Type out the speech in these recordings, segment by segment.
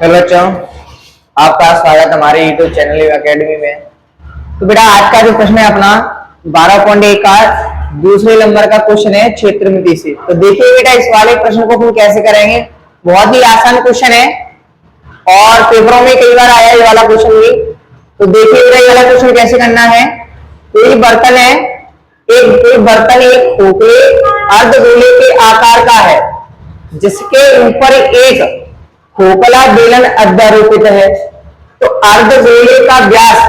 Hello बच्चों, आपका स्वागत हमारे यूट्यूब चैनल एकेडमी में। तो बेटा आज का जो प्रश्न है अपना 12.1 का दूसरे नंबर का क्वेश्चन है क्षेत्रमिति से। तो देखिए बेटा इस वाले प्रश्न को हम कैसे करेंगे। बहुत ही आसान क्वेश्चन है और पेपरों में कई बार आया ये वाला क्वेश्चन भी। तो देखिए बेटा ये वाला क्वेश्चन कैसे करना है। कोई बर्तन है, एक बर्तन एक खोखले अर्धगोले के आकार का है जिसके ऊपर एक खोखला बेलन अध्यारोपित है। तो अर्धगोले का व्यास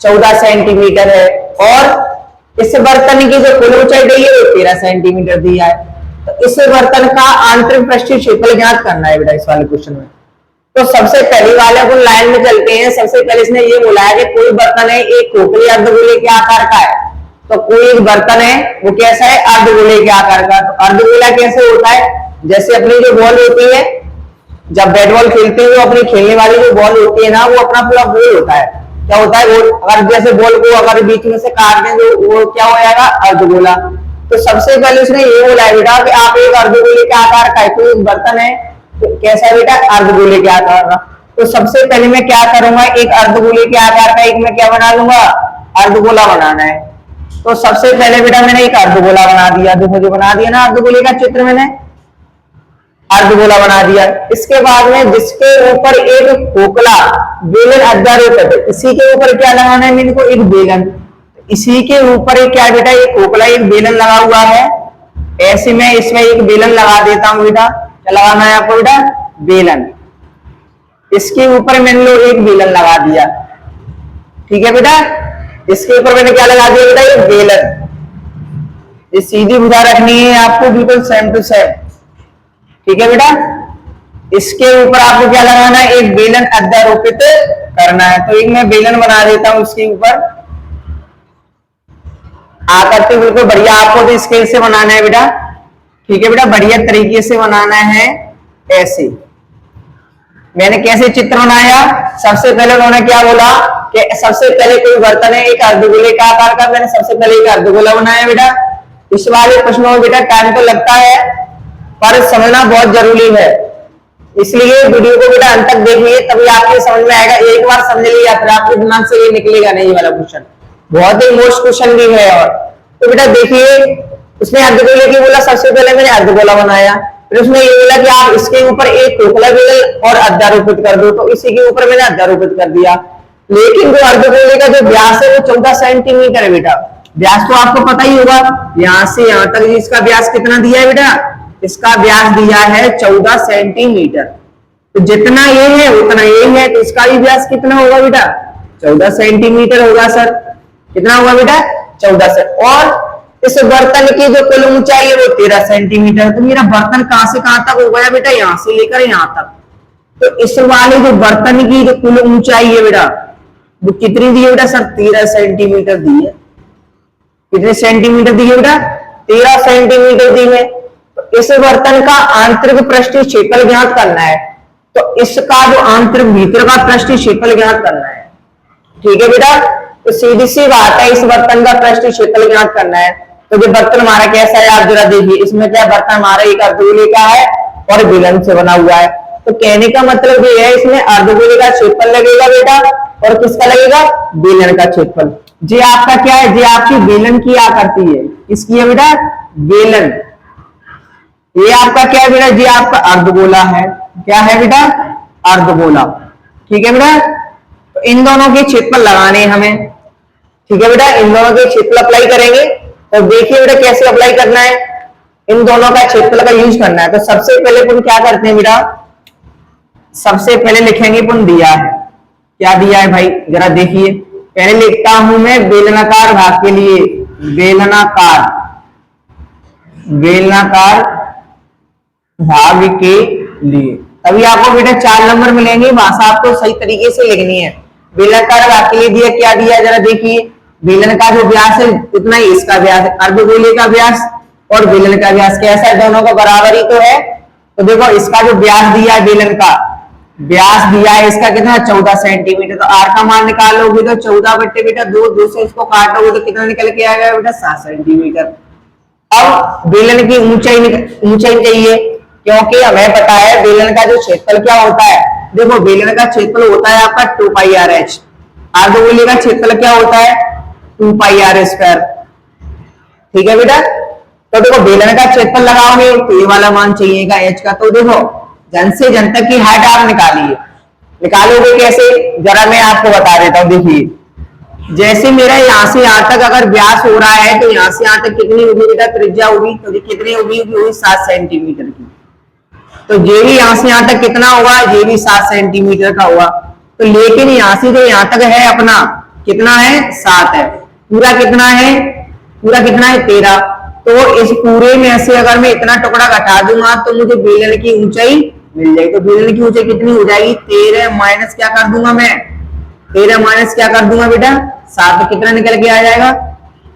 14 सेंटीमीटर है और इस बर्तन की जो कुल ऊंचाई दी है वो 13 सेंटीमीटर दिया है। तो इस बर्तन का आंतरिक पृष्ठीय क्षेत्रफल ज्ञात करना है बेटा इस वाले क्वेश्चन में। तो सबसे पहले वाले को लाइन में चलते हैं। सबसे पहले इसने ये बोला है कि कोई बर्तन है एक खोखले अर्धगोले के आकार का है। तो कोई एक बर्तन है वो कैसा है, अर्धगोले के आकार का। तो अर्धगोला कैसे होता है, जैसे अपनी जो बॉल होती है, जब बैट बॉल खेलते हैं तो अपनी खेलने वाली जो बॉल होती है ना वो अपना पूरा गोल होता है। क्या होता है गोल। अगर जैसे बॉल को अगर बीच में से काट दें तो वो क्या हो जाएगा, अर्धगोला। तो सबसे पहले उसने ये बोला है बेटा कि आप एक अर्धगोले के आकार का कोई एक बर्तन है तो कैसा बेटा, अर्धगोले के आकार का। तो सबसे पहले मैं क्या करूंगा, एक अर्धगोले के आकार का एक मैं क्या बना लूंगा, अर्धगोला बनाना है। तो सबसे पहले बेटा मैंने एक अर्धगोला बना दिया। देखो जो बना दिया ना अर्धगोले का चित्र, मैंने अर्धगोला बना दिया। इसके बाद में जिसके ऊपर एक खोखला बेलन अध्यारोपित है, इसी के ऊपर क्या लगाना है मेरे को, एक बेलन। इसी के ऊपर एक क्या बेटा, एक खोखला एक बेलन लगा हुआ है। ऐसे में इसमें एक बेलन लगा देता हूं बेटा। क्या लगाना है आपको बेटा, बेलन। इसके ऊपर मैंने लो एक बेलन लगा दिया, ठीक है बेटा। इसके ऊपर मैंने क्या लगा दिया बेटा, एक बेलन। ये सीधी भुजा रखनी है आपको, बिल्कुल सेम टू सेम, ठीक है बेटा। इसके ऊपर आपको क्या लगाना है, एक बेलन अध्यारोपित करना है। तो एक मैं बेलन बना देता हूं इसके ऊपर। आकृति बिल्कुल बढ़िया आपको तो स्केल से बनाना है बेटा, ठीक है बेटा, बढ़िया तरीके से बनाना है। ऐसे मैंने कैसे चित्र बनाया, सबसे पहले उन्होंने क्या बोला कि सबसे पहले कोई बर्तन है एक अर्धगोले का आकार का, मैंने सबसे पहले एक अर्धगोला बनाया बेटा। इस वाले प्रश्नों में बेटा टाइम तो लगता है पर समझना बहुत जरूरी है, इसलिए वीडियो को बेटा अंत तक देखिए तभी आपके समझ में आएगा। एक बार समझ लिया फिर आपके दिमाग से ये निकलेगा नहीं वाला क्वेश्चन, बहुत ही मोस्ट क्वेश्चन भी है। और तो बेटा देखिए उसने अर्धगोले की बोला, सबसे पहले मैंने अर्धगोला बनाया। फिर उसने ये बोला कि आप इसके ऊपर एक खोखला बेलन और अध्यारोपित कर दो। तो इसी के ऊपर मैंने अध्यारोपित कर दिया। लेकिन जो अर्धगोले का जो व्यास है वो 14 सेंटीमीटर है बेटा। व्यास तो आपको पता ही होगा, यहां से यहां तक इसका व्यास कितना दिया है बेटा, इसका व्यास दिया है 14 सेंटीमीटर। तो जितना ये है उतना ये है, तो इसका भी व्यास कितना होगा बेटा, 14 सेंटीमीटर होगा सर। कितना होगा बेटा, 14 से। और इस बर्तन की जो कुल ऊंचाई है वो 13 सेंटीमीटर। तो मेरा बर्तन कहां से कहां तक हो गया बेटा, यहां से लेकर यहां तक। तो इस वाले जो बर्तन की जो कुल ऊंचाई है बेटा वो कितनी दी है बेटा सर, 13 सेंटीमीटर दी है। कितने सेंटीमीटर दी है बेटा, 13 सेंटीमीटर दी है। इस बर्तन का आंतरिक पृष्ठीय क्षेत्रफल ज्ञात करना है। तो इसका जो आंतरिक भीतर का पृष्ठीय क्षेत्रफल ज्ञात करना है, ठीक है बेटा। तो सीधी सी बात है, इस बर्तन का पृष्ठीय क्षेत्रफल ज्ञात करना है। तो जो बर्तन हमारा कैसा है आप जरा देखिए, इसमें क्या बर्तन हमारा एक अर्धगोले का है और बेलन से बना हुआ है। तो कहने का मतलब ये है इसमें अर्धगोले का क्षेत्रफल लगेगा बेटा और किसका लगेगा, बेलन का क्षेत्रफल। जी आपका क्या है, जी आपकी बेलन की आकृति है, किसकी है बेटा, बेलन। ये आपका क्या है बेटा, जी आपका अर्धगोला है। क्या है बेटा, अर्धगोला, ठीक है बेटा। तो इन दोनों के क्षेत्रफल लगाने हैं हमें, ठीक है बेटा। इन दोनों के क्षेत्रफल अप्लाई करेंगे। तो देखिए बेटा कैसे अप्लाई करना है, इन दोनों का क्षेत्रफल का यूज करना है। तो सबसे पहले अपन क्या करते हैं बेटा, सबसे पहले लिखेंगे अपन दिया है, क्या दिया है भाई जरा देखिए। पहले लिखता हूं मैं बेलनाकार भाग के लिए, बेलनाकार भाग के लिए, तभी आपको बेटा 4 नंबर मिलेंगे। भाषा आपको सही तरीके से लिखनी है। बेलनाकार भाग के लिए दिया, क्या दिया जरा देखिए। बेलन का जो व्यास है इतना ही इसका व्यास है, अर्धगोले का व्यास और बेलन का व्यास कैसा है, दोनों का बराबर ही तो है। तो देखो इसका जो व्यास दिया है, बेलन का व्यास दिया है इसका कितना, 14 सेंटीमीटर। तो आर का मान निकालोगे तो 14 बट्टे बेटा 2 से इसको काटोगे तो कितना निकल के आएगा बेटा, 7 सेंटीमीटर। अब बेलन की ऊंचाई चाहिए, क्योंकि हमें पता है बेलन का जो क्षेत्रफल क्या होता है, देखो बेलन का क्षेत्रफल होता है आपका 2 पाई आर एच, अर्धगोले का क्षेत्रफल क्या होता है 2 पाई आर स्क्वायर। ठीक है बेटा, तो देखो बेलन का क्षेत्रफल लगाओगे तो ये वाला मान चाहिएगा एच का। तो देखो जन से जन तक की हाइट आप निकालिए, निकालोगे कैसे जरा मैं आपको बता देता हूं। देखिए जैसे मेरा यहां से यहां तक अगर व्यास हो रहा है तो यहां से यहां तक कितनी होगी बेटा त्रिज्या होगी, तो कितनी होगी 7 सेंटीमीटर की। तो ये भी यहां से यहां तक कितना होगा, ये भी 7 सेंटीमीटर का हुआ। तो लेकिन यहां से जो यहां तक है अपना कितना है 7 है, पूरा कितना है, पूरा कितना है 13। तो इस पूरे में से अगर मैं इतना टुकड़ा घटा दूंगा तो मुझे बेलन की ऊंचाई मिल जाएगी। तो बेलन की ऊंचाई कितनी हो जाएगी 13 माइनस क्या कर दूंगा मैं, 13 माइनस क्या कर दूंगा बेटा 7। तो कितना निकल के आ जाएगा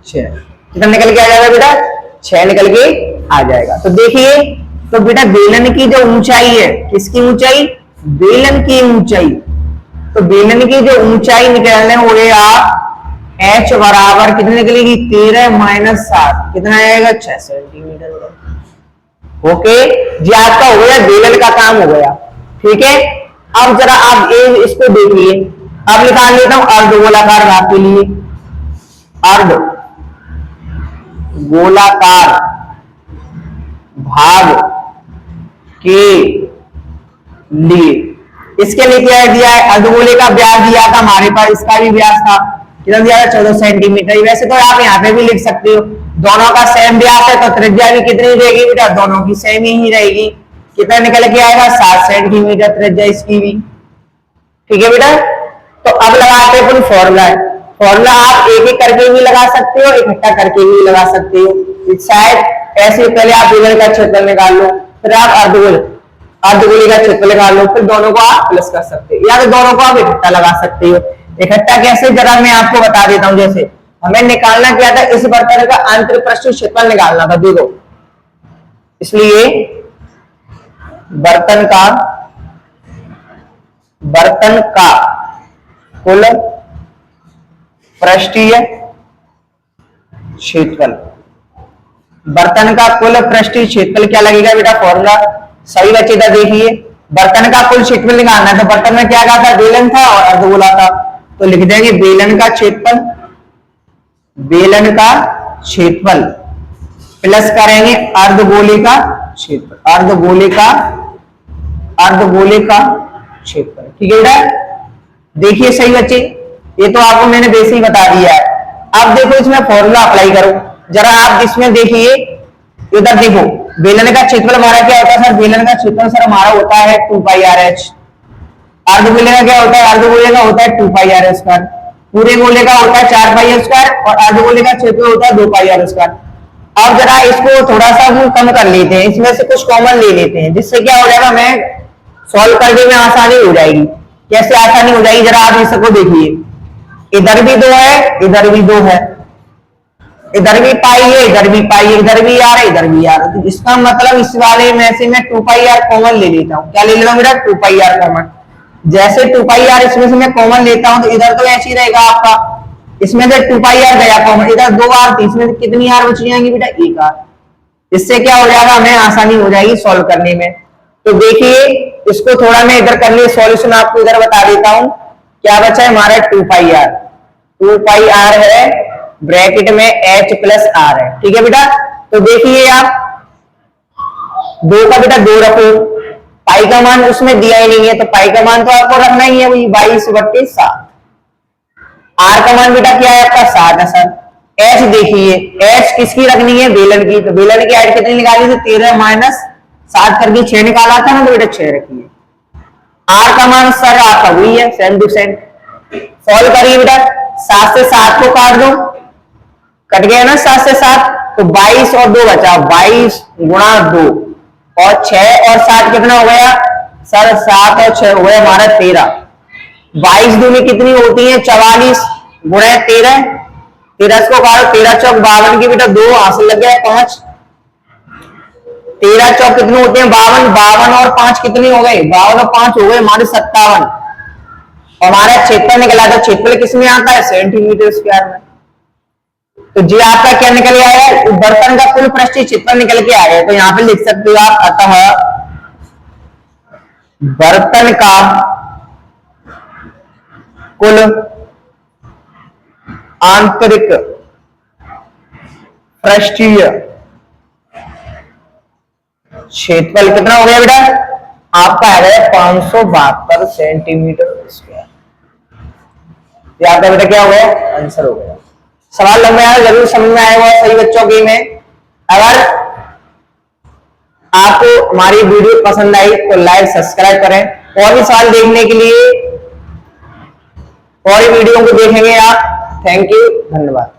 6। कितना निकल के आ जाएगा बेटा 6 निकल के आ जाएगा। तो देखिए तो बेटा बेलन की जो ऊंचाई है, किसकी ऊंचाई, बेलन की ऊंचाई, तो बेलन की जो ऊंचाई निकालने हो गए आप h बराबर कितनी निकलेगी 13 माइनस 7, कितना आएगा 6 सेंटीमीटर। ओके जी, आपका हो गया बेलन का काम हो गया। ठीक है, अब जरा आप इसको देखिए, अब निकाल लेता हूं अर्धगोलाकार भाग के लिए। अर्ध गोलाकार भाग के लिए, इसके लिए क्या दिया है, अर्धगोले का व्यास दिया था हमारे पास, इसका भी व्यास था, कितना दिया था 14 सेंटीमीटर। वैसे तो आप यहाँ पे भी लिख सकते हो, दोनों का सेम व्यास है तो त्रिज्या भी कितनी रहेगी बेटा, दोनों की सेम ही रहेगी। कितना निकल के आएगा 7 सेंटीमीटर त्रिज्या इसकी भी। ठीक है बेटा, तो अब लगाते हैं अपन फॉर्मूला। फॉर्मूला आप एक एक करके भी लगा सकते हो, इकट्ठा करके भी लगा सकते हो। शायद ऐसे पहले आप बेलन का क्षेत्रफल निकाल लो, फिर आप अर्धगोले का क्षेत्रफल निकाल लो, फिर दोनों को आप प्लस कर सकते हो, या तो दोनों को आप इकट्ठा लगा सकते हो। इकट्ठा कैसे जरा मैं आपको बता देता हूं। जैसे हमें निकालना क्या था, इस बर्तन का अंतरपृष्ठ क्षेत्रफल निकालना था। देखो इसलिए बर्तन का कुल पृष्ठीय क्षेत्रफल, बर्तन का कुल पृष्ठीय क्षेत्रफल क्या लगेगा बेटा, फॉर्मूला सही बच्चे था। देखिए बर्तन का कुल क्षेत्रफल निकालना है, तो बर्तन में क्या कहा था, बेलन था और अर्धगोला था, तो लिख देंगे बेलन का क्षेत्रफल, बेलन का क्षेत्रफल प्लस करेंगे अर्धगोले का क्षेत्रफल, अर्धगोले का क्षेत्रफल। ठीक है बेटा, देखिए सही बच्चे, ये तो आपको मैंने वैसे ही बता दिया है। अब देखो इसमें फॉर्मूला अप्लाई करो जरा। आप इसमें देखिए, इधर देखो बेलन का क्षेत्रफल हमारा क्या होता है सर, बेलन का क्षेत्रफल सर हमारा होता है 2 पाई आर एच। अर्धगोले का क्या होता है, अर्धगोले का होता है 2 पाई आर स्क्वायर। पूरे गोले का होता है 4 पाई आर स्क्वायर और अर्धगोले का क्षेत्रफल होता है 2 पाई आर स्क्वायर। अब जरा इसको थोड़ा सा हम कम कर लेते हैं, इसमें से कुछ कॉमन ले लेते हैं, जिससे क्या हो जाएगा, मैं सॉल्व करने में आसानी हो जाएगी। कैसे आसानी हो जाएगी, जरा आप इसको देखिए, इधर भी 2 है, इधर भी 2 है, इधर भी पाई है, इधर भी पाई है, इधर भी आर है, इधर भी आर है। तो इसका मतलब इस वाले में से मैं 2 पाई आर कॉमन ले लेता हूँ। क्या ले लेता हूँ बेटा, 2 पाई आर कॉमन। जैसे 2 पाई आर इसमें से मैं कॉमन लेता हूँ तो इधर तो ऐसे ही रहेगा आपका, इसमें से 2 पाई आर गया कॉमन, इधर 2 आर थी, इसमें से कितनी आर बच जाएंगी बेटा, 1 आर। इससे क्या हो जाएगा, हमें आसानी हो जाएगी सॉल्व करने में। तो देखिए इसको थोड़ा मैं इधर कर लिए सॉल्यूशन आपको इधर बता देता हूं। क्या बचा है हमारा 2 पाई आर, 2 पाई आर है, ब्रैकेट में h प्लस आर है। ठीक है बेटा, तो देखिए आप 2 का बेटा 2 रखो, पाई का मान उसमें दिया ही नहीं है तो पाई का मान तो आपको रखना ही है, वही 22/7। आर का मान बेटा क्या है आपका 7 है सर। h देखिए, h किसकी रखनी है, बेलन की, तो बेलन की हाइट कितनी निकाली थी, 13 माइनस 7 करके 6 निकाला था ना, तो बेटा 6 रखिए। आर का मान सर आपका वही है, सेम टू सेम। सॉल्व करिए बेटा, 7 से 7 को काट दो, कट गया ना 7 से 7, तो 22 और 2 बचा, 22 गुणा 2 और 6 और 7 कितना हो गया सर, 7 और 6 हो गया हमारा 13। 22 दूनी कितनी होती है 44 गुणा 13, 13 को काटो, 13 चौक 52 की बेटा 2 हासिल लग गया 5, 13 चौक कितने होते हैं 52, 52 और 5 कितने हो गए, 52 और 5 हो गए हमारे 57। और हमारा क्षेत्रफल निकला, तो क्षेत्रफल किसमें आता है, सेंटीमीटर स्क्वायर में। तो जी आपका क्या निकल आया, बर्तन का कुल पृष्ठीय क्षेत्रफल निकल के आया है। तो यहां पे लिख सकते हो आप, अतः बर्तन का कुल आंतरिक पृष्ठीय क्षेत्रफल कितना हो गया बेटा? आपका आ गया 572 सेंटीमीटर स्क्वायर। ये आपका बेटा क्या हो गया? आंसर हो गया। सवाल लंबा है, जरूर समझ में आएगा सही बच्चों की में। अगर आपको हमारी वीडियो पसंद आई तो लाइक सब्सक्राइब करें। और भी सवाल देखने के लिए और वीडियो को देखेंगे आप। थैंक यू, धन्यवाद।